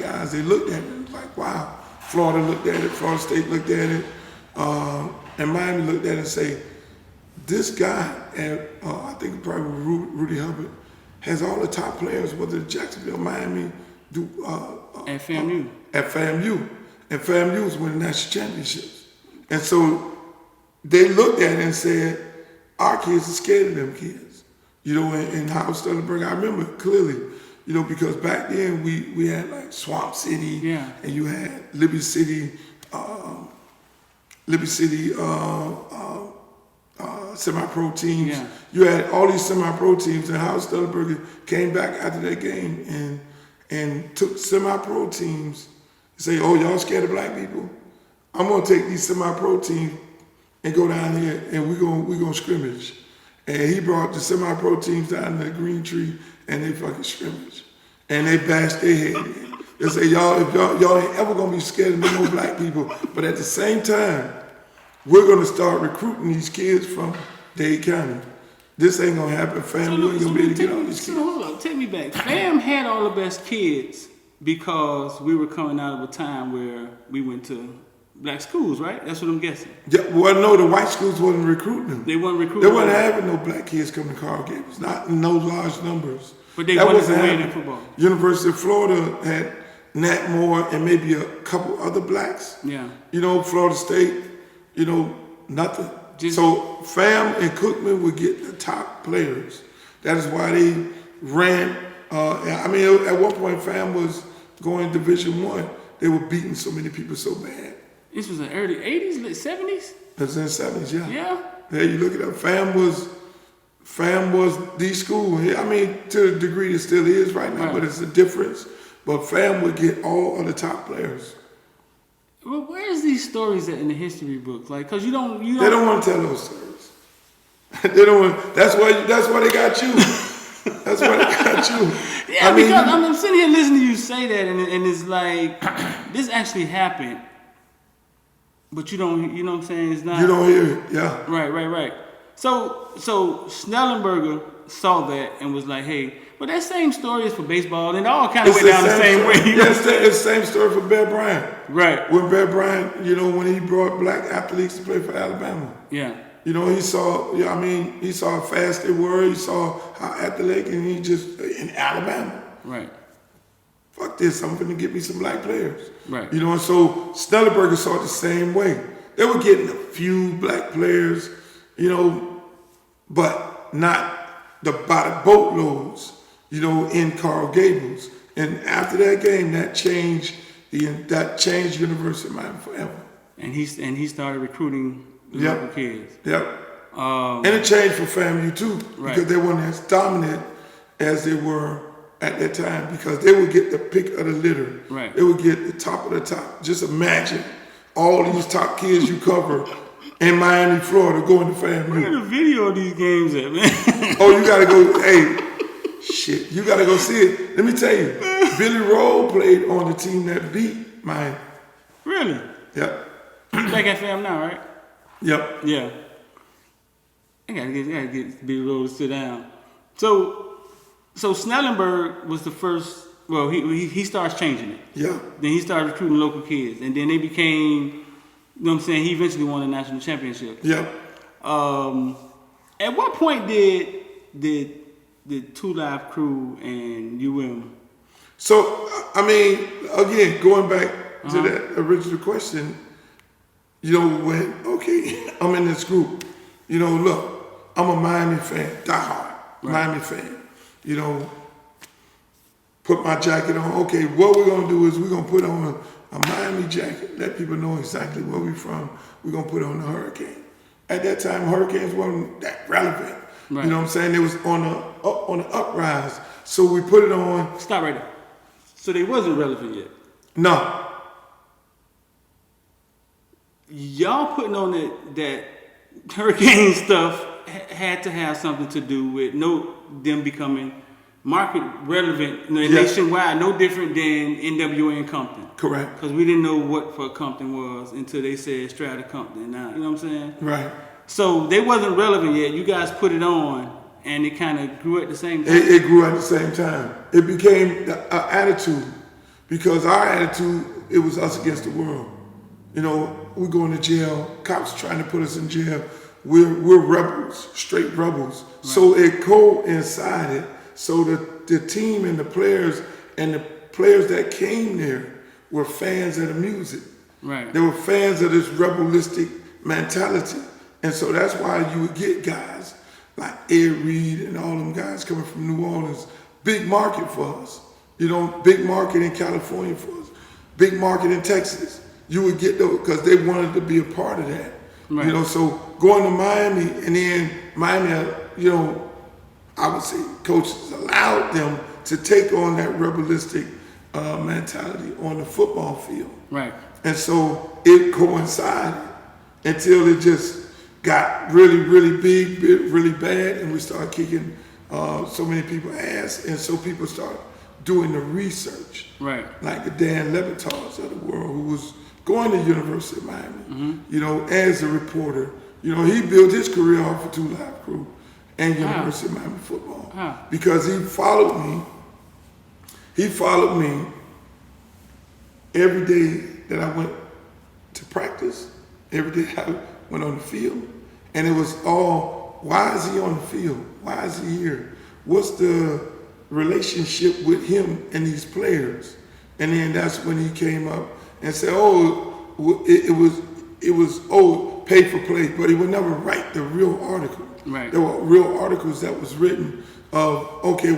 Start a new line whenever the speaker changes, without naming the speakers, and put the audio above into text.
guys, they looked at it and was like, wow. Florida looked at it, Florida State looked at it, and Miami looked at it and say, this guy, and I think probably Rudy Hubbard, has all the top players, whether it's Jacksonville, Miami,
at FAMU.
At FAMU. And FAMU was winning national championships. And so they looked at it and said, our kids are scared of them kids. You know, in Howard Schnellenberger, I remember clearly, you know, because back then we had like Swamp City, and you had Liberty City semi-pro teams. Yeah. You had all these semi-pro teams, and Howard Schnellenberger came back after that game and took semi-pro teams and say, oh, y'all scared of black people? I'm gonna take these semi-pro teams and go down here and we're gonna scrimmage. And he brought the semi-pro teams down to the Green Tree and they fucking scrimmage. And they bashed their head in. They say, y'all ain't ever gonna be scared of no black people. But at the same time, we're gonna start recruiting these kids from Dade County. This ain't gonna happen. FAMU ain't gonna be able to get all these kids.
Hold on, take me back. FAM had all the best kids because we were coming out of a time where we went to black schools, right? That's what I'm guessing.
Yeah, well, no, the white schools wasn't recruiting them.
They weren't recruiting.
They weren't having no black kids coming to Coral Gables, not in those large numbers.
But they wasn't winning football.
University of Florida had Nat Moore and maybe a couple other blacks.
Yeah.
You know, Florida State, you know, nothing. So FAM and Cookman would get the top players. That is why they ran. I mean, at one point, FAM was going Division I. They were beating so many people so bad.
This was in the early 80s, late 70s?
It was in the 70s, yeah.
Yeah?
Yeah, you look it up. FAM was the school. I mean, to the degree it still is right now, but it's a difference. But FAM would get all of the top players.
Well, where's these stories at in the history books? Like, cause you don't.
They don't want to tell those stories. They don't want. That's why they got you. That's why they got you.
Yeah, because I'm sitting here listening to you say that, and it's like this actually happened, but you don't. You know what I'm saying? It's not.
You don't hear it. Yeah.
Right. So Schnellenberger saw that and was like, hey. But that same story is for baseball, and it all kind of went down the same way.
Yeah, it's the same story for Bear Bryant.
Right.
When Bear Bryant, you know, when he brought black athletes to play for Alabama.
Yeah.
You know, he saw how fast they were. He saw how athletic, and he just, in Alabama.
Right.
Fuck this, I'm going to get me some black players.
Right.
You know, and so Schnellenberger saw it the same way. They were getting a few black players, you know, but not by the boatloads. You know, in Coral Gables, and after that game, that changed University of Miami forever.
And he started recruiting the local kids.
Yep. And it changed for FAMU too, because they weren't as dominant as they were at that time, because they would get the pick of the litter.
Right.
They would get the top of the top. Just imagine all these top kids you cover in Miami, Florida, going to FAMU.
Where the video of these games at, man?
Oh, you gotta go. Hey. Shit, you gotta go see it. Let me tell you, Billy Rowe played on the team that beat Miami.
Really?
Yep.
He's back at FAM now, right?
Yep.
Yeah. I gotta get Billy Rowe to sit down. So Schnellenberger was the first. Well, he starts changing it.
Yeah.
Then he started recruiting local kids, and then they became. You know what I'm saying? He eventually won a national championship.
Yep.
At what point did the Two Live Crew and UM?
So, I mean, again, going back to that original question, you know, I'm in this group, you know, look, I'm a Miami fan, diehard, Miami fan, you know, put my jacket on. Okay, what we're going to do is we're going to put on a Miami jacket, let people know exactly where we're from. We're going to put on the Hurricane. At that time, Hurricanes weren't that relevant. Right. You know what I'm saying? It was on the uprise. So we put it on.
Stop right there. So they wasn't relevant yet?
No.
Y'all putting on that Hurricane stuff had to have something to do with them becoming market relevant nationwide, no different than NWA and Compton.
Correct.
Because we didn't know what for Compton was until they said Strata Compton. Now, you know what I'm saying?
Right.
So they wasn't relevant yet. You guys put it on, and it kind of grew at the same time.
It grew at the same time. It became an attitude. because our attitude, it was us against the world. You know, we're going to jail, cops trying to put us in jail. We're rebels, straight rebels. Right. So it coincided. So the team and the players that came there were fans of the music.
Right.
They were fans of this rebelistic mentality. And so that's why you would get guys like Ed Reed and all them guys coming from New Orleans. Big market for us. You know, big market in California for us. Big market in Texas. You would get those because they wanted to be a part of that. Right. You know, so going to Miami, and then Miami, you know, I would say coaches allowed them to take on that rebelistic mentality on the football field. Right. And so it coincided until it just got really, really big, really bad, and we started kicking so many people ass, and so people started doing the research. Right. Like the Dan Lebitars of the world, who was going to University of Miami, you know, as a reporter. You know, he built his career off of 2 Live Crew and University of Miami football because he followed me. He followed me every day that I went to practice, every day I went on the field, and it was all, why is he on the field? Why is he here? What's the relationship with him and these players? And then that's when he came up and said, oh, it was pay for play, but he would never write the real article. Right. There were real articles that was written of, okay, why